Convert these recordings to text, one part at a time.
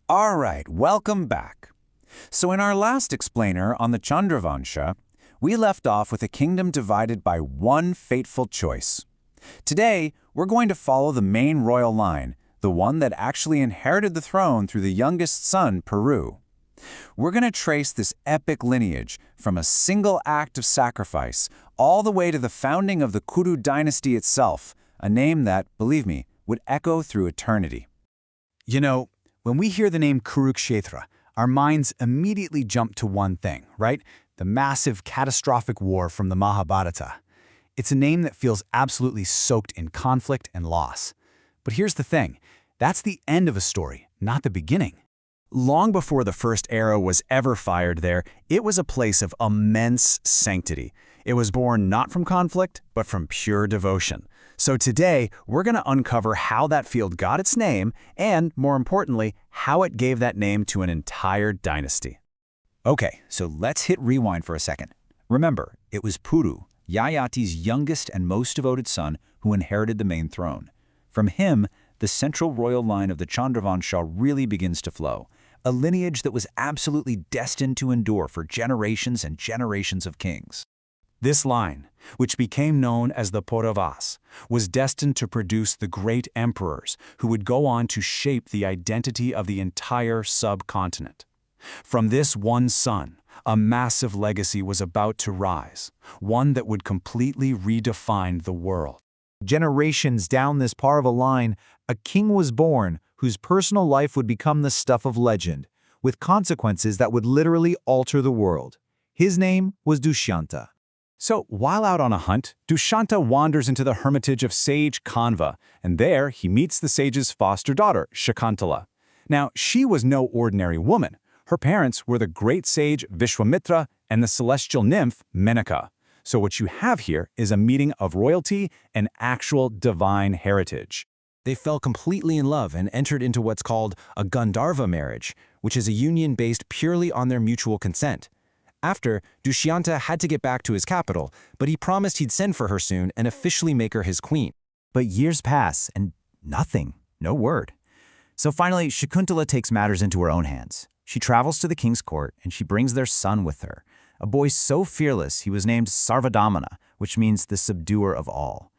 All right, welcome back. So in our last explainer on the Chandravansha, we left off with a kingdom divided by one fateful choice. Today, we're going to follow the main royal line, the one that actually inherited the throne through the youngest son, Peru. We're going to trace this epic lineage from a single act of sacrifice all the way to the founding of the Kuru dynasty itself, a name that, believe me, would echo through eternity. You know, when we hear the name Kurukshetra, our minds immediately jump to one thing, right? The massive, catastrophic war from the Mahabharata. It's a name that feels absolutely soaked in conflict and loss. But here's the thing, that's the end of a story, not the beginning. Long before the first arrow was ever fired there, it was a place of immense sanctity. It was born not from conflict, but from pure devotion. So today, we're going to uncover how that field got its name, and more importantly, how it gave that name to an entire dynasty. Okay, so let's hit rewind for a second. Remember, it was Puru, Yayati's youngest and most devoted son, who inherited the main throne. From him, the central royal line of the Chandravansha really begins to flow, a lineage that was absolutely destined to endure for generations and generations of kings. This line, which became known as the Pauravas, was destined to produce the great emperors who would go on to shape the identity of the entire subcontinent. From this one son, a massive legacy was about to rise, one that would completely redefine the world. Generations down this Paurava line, a king was born whose personal life would become the stuff of legend, with consequences that would literally alter the world. His name was Dushyanta. So, while out on a hunt, Dushyanta wanders into the hermitage of sage Kanva, and there he meets the sage's foster daughter, Shakuntala. Now, she was no ordinary woman. Her parents were the great sage Vishwamitra and the celestial nymph Menaka. So what you have here is a meeting of royalty and actual divine heritage. They fell completely in love and entered into what's called a Gandharva marriage, which is a union based purely on their mutual consent. After, Dushyanta had to get back to his capital, but he promised he'd send for her soon and officially make her his queen. But years pass, and nothing, no word. So finally, Shakuntala takes matters into her own hands. She travels to the king's court, and she brings their son with her, a boy so fearless he was named Sarvadamana, which means the subduer of all.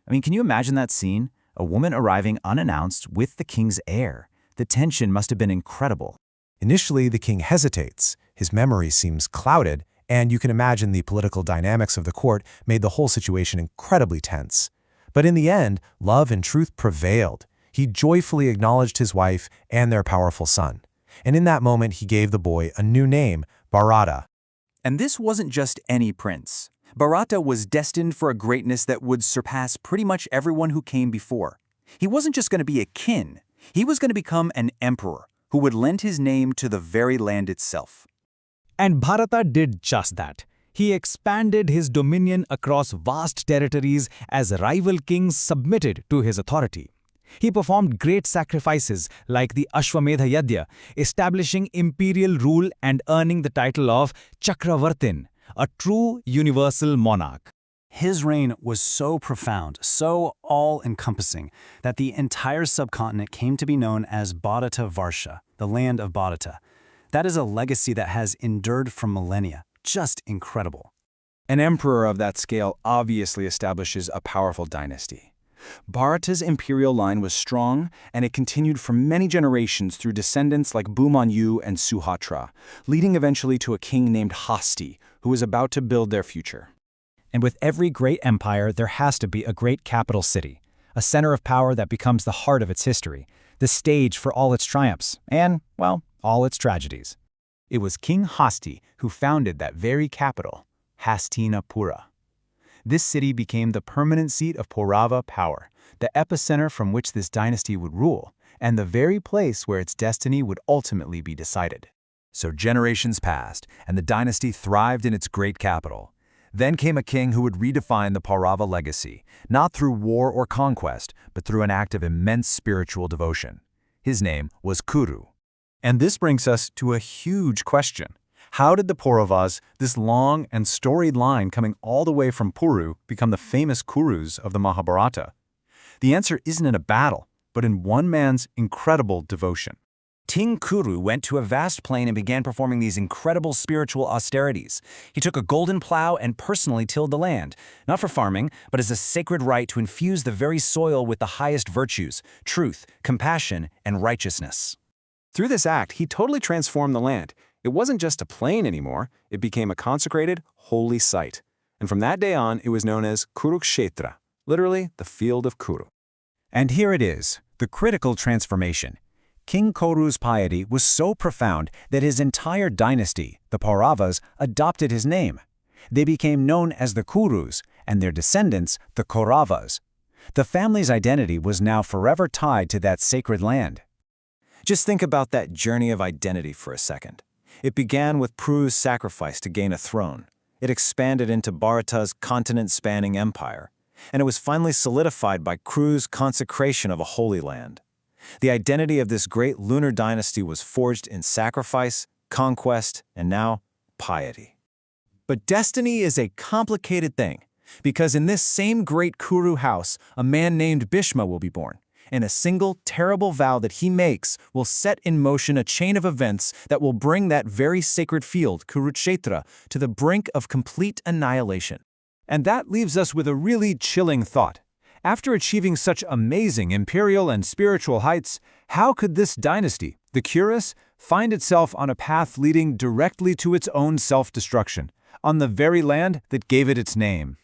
I mean, can you imagine that scene? A woman arriving unannounced with the king's heir. The tension must have been incredible. Initially, the king hesitates. His memory seems clouded, and you can imagine the political dynamics of the court made the whole situation incredibly tense. But in the end, love and truth prevailed. He joyfully acknowledged his wife and their powerful son. And in that moment, he gave the boy a new name, Bharata. And this wasn't just any prince. Bharata was destined for a greatness that would surpass pretty much everyone who came before. He wasn't just going to be a kin. He was going to become an emperor who would lend his name to the very land itself. And Bharata did just that. He expanded his dominion across vast territories as rival kings submitted to his authority. He performed great sacrifices like the Ashwamedha Yajna, establishing imperial rule and earning the title of Chakravartin, a true universal monarch. His reign was so profound, so all-encompassing, that the entire subcontinent came to be known as Bharata Varsha, the land of Bharata. That is a legacy that has endured for millennia. Just incredible. An emperor of that scale obviously establishes a powerful dynasty. Bharata's imperial line was strong, and it continued for many generations through descendants like Bhumanyu and Suhatra, leading eventually to a king named Hasti, who was about to build their future. And with every great empire, there has to be a great capital city, a center of power that becomes the heart of its history, the stage for all its triumphs, and, well, all its tragedies. It was King Hasti who founded that very capital, Hastinapura. This city became the permanent seat of Paurava power, the epicenter from which this dynasty would rule, and the very place where its destiny would ultimately be decided. So generations passed, and the dynasty thrived in its great capital. Then came a king who would redefine the Paurava legacy, not through war or conquest, but through an act of immense spiritual devotion. His name was Kuru. And this brings us to a huge question. How did the Pauravas, this long and storied line coming all the way from Puru, become the famous Kurus of the Mahabharata? The answer isn't in a battle, but in one man's incredible devotion. Ting Kuru went to a vast plain and began performing these incredible spiritual austerities. He took a golden plow and personally tilled the land, not for farming, but as a sacred rite to infuse the very soil with the highest virtues, truth, compassion, and righteousness. Through this act, he totally transformed the land. It wasn't just a plain anymore, it became a consecrated, holy site. And from that day on, it was known as Kurukshetra, literally the field of Kuru. And here it is, the critical transformation. King Kuru's piety was so profound that his entire dynasty, the Pauravas, adopted his name. They became known as the Kurus, and their descendants, the Kauravas. The family's identity was now forever tied to that sacred land. Just think about that journey of identity for a second. It began with Pru's sacrifice to gain a throne. It expanded into Bharata's continent-spanning empire, and it was finally solidified by Kuru's consecration of a holy land. The identity of this great lunar dynasty was forged in sacrifice, conquest, and now, piety. But destiny is a complicated thing, because in this same great Kuru house, a man named Bhishma will be born, and a single terrible vow that he makes will set in motion a chain of events that will bring that very sacred field, Kurukshetra, to the brink of complete annihilation. And that leaves us with a really chilling thought. After achieving such amazing imperial and spiritual heights, how could this dynasty, the Kurus, find itself on a path leading directly to its own self-destruction, on the very land that gave it its name?